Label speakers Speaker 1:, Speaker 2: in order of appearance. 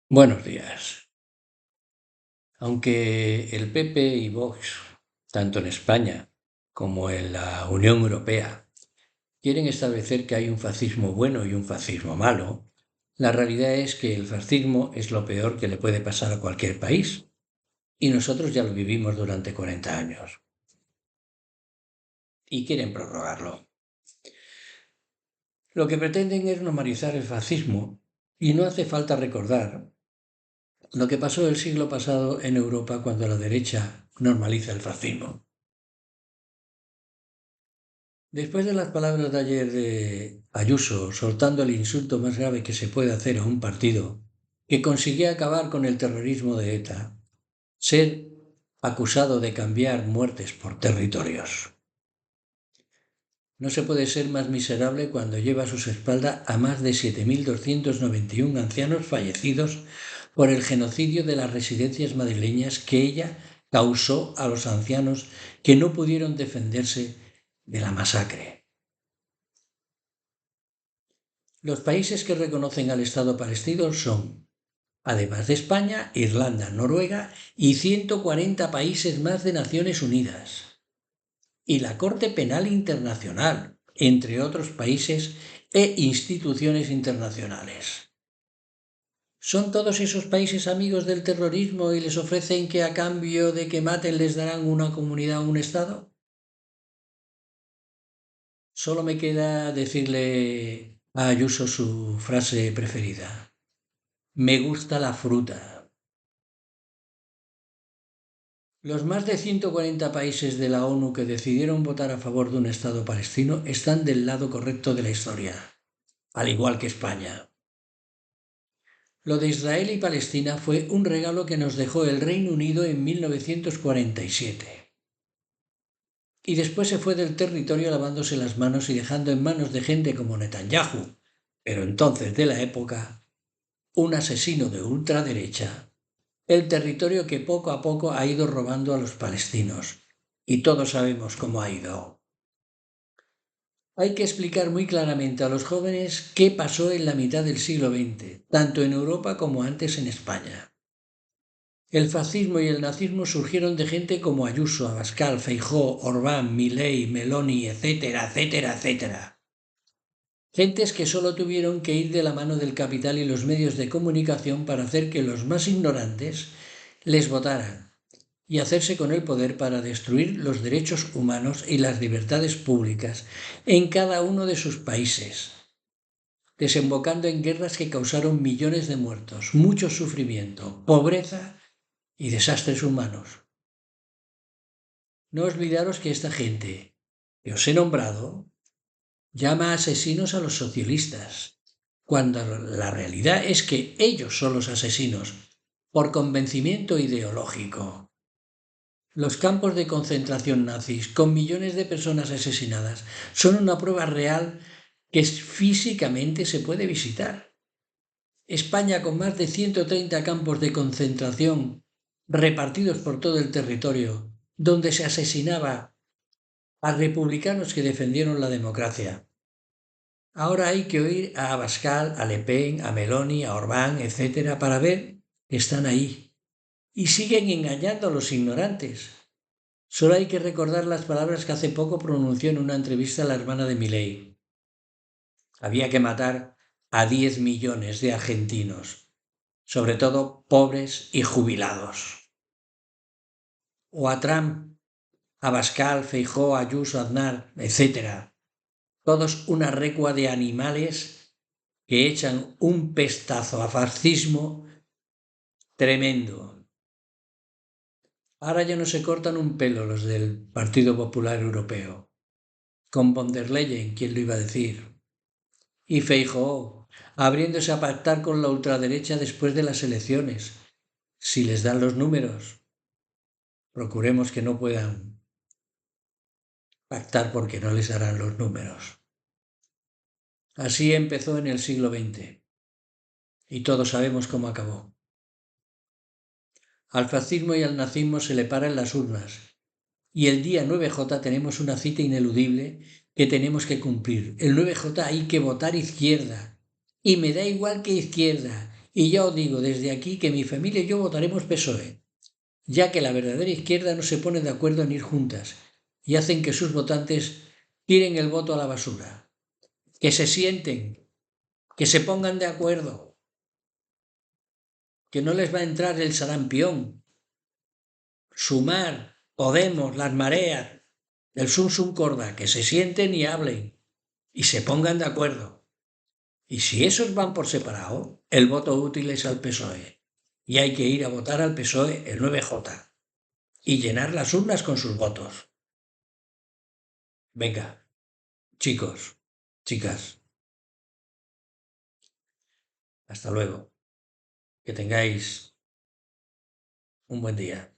Speaker 1: Buenos días. Aunque el PP y Vox, tanto en España como en la Unión Europea, quieren establecer que hay un fascismo bueno y un fascismo malo, la realidad es que el fascismo es lo peor que le puede pasar a cualquier país. Y nosotros ya lo vivimos durante 40 años. Y quieren prorrogarlo. Lo que pretenden es normalizar el fascismo y no hace falta recordar lo que pasó el siglo pasado en Europa cuando la derecha normaliza el fascismo. Después de las palabras de ayer de Ayuso, soltando el insulto más grave que se puede hacer a un partido que consiguió acabar con el terrorismo de ETA, ser acusado de cambiar muertes por territorios. No se puede ser más miserable cuando lleva a sus espaldas a más de 7.291 ancianos fallecidos por el genocidio de las residencias madrileñas que ella causó a los ancianos que no pudieron defenderse de la masacre. Los países que reconocen al Estado palestino son, además de España, Irlanda, Noruega y 140 países más de Naciones Unidas. Y la Corte Penal Internacional, entre otros países e instituciones internacionales. ¿Son todos esos países amigos del terrorismo y les ofrecen que a cambio de que maten les darán una comunidad o un Estado? Solo me queda decirle a Ayuso su frase preferida. Me gusta la fruta. Los más de 140 países de la ONU que decidieron votar a favor de un Estado palestino están del lado correcto de la historia, al igual que España. Lo de Israel y Palestina fue un regalo que nos dejó el Reino Unido en 1947. Y después se fue del territorio lavándose las manos y dejando en manos de gente como Netanyahu, pero entonces de la época, un asesino de ultraderecha, el territorio que poco a poco ha ido robando a los palestinos. Y todos sabemos cómo ha ido. Hay que explicar muy claramente a los jóvenes qué pasó en la mitad del siglo XX, tanto en Europa como antes en España. El fascismo y el nazismo surgieron de gente como Ayuso, Abascal, Feijóo, Orbán, Milei, Meloni, etcétera, etcétera, etcétera. Gentes que solo tuvieron que ir de la mano del capital y los medios de comunicación para hacer que los más ignorantes les votaran y hacerse con el poder para destruir los derechos humanos y las libertades públicas en cada uno de sus países, desembocando en guerras que causaron millones de muertos, mucho sufrimiento, pobreza y desastres humanos. No olvidaros que esta gente que os he nombrado llama asesinos a los socialistas, cuando la realidad es que ellos son los asesinos, por convencimiento ideológico. Los campos de concentración nazis, con millones de personas asesinadas, son una prueba real que físicamente se puede visitar. España, con más de 130 campos de concentración repartidos por todo el territorio, donde se asesinaba a republicanos que defendieron la democracia. Ahora hay que oír a Abascal, a Le Pen, a Meloni, a Orbán, etc., para ver que están ahí. Y siguen engañando a los ignorantes. Solo hay que recordar las palabras que hace poco pronunció en una entrevista la hermana de Milei. Había que matar a 10 millones de argentinos, sobre todo pobres y jubilados. O a Trump, Abascal, Feijóo, Ayuso, Aznar, etc. Todos una recua de animales que echan un pestazo a fascismo tremendo. Ahora ya no se cortan un pelo los del Partido Popular Europeo. Con von der Leyen, ¿quién lo iba a decir? Y Feijóo, abriéndose a pactar con la ultraderecha después de las elecciones. Si les dan los números, procuremos que no puedan pactar porque no les darán los números. Así empezó en el siglo XX y todos sabemos cómo acabó. Al fascismo y al nazismo se le paran las urnas y el día 9J tenemos una cita ineludible que tenemos que cumplir. El 9J hay que votar izquierda y me da igual que izquierda Y ya os digo desde aquí que mi familia y yo votaremos PSOE, ya que la verdadera izquierda no se pone de acuerdo en ir juntas y hacen que sus votantes tiren el voto a la basura. Que se sienten, que se pongan de acuerdo, que no les va a entrar el sarampión. Sumar, Podemos, las mareas, el sum corda, que se sienten y hablen y se pongan de acuerdo. Y si esos van por separado, el voto útil es al PSOE. Y hay que ir a votar al PSOE el 9J y llenar las urnas con sus votos. Venga, chicos, chicas, hasta luego. Que tengáis un buen día.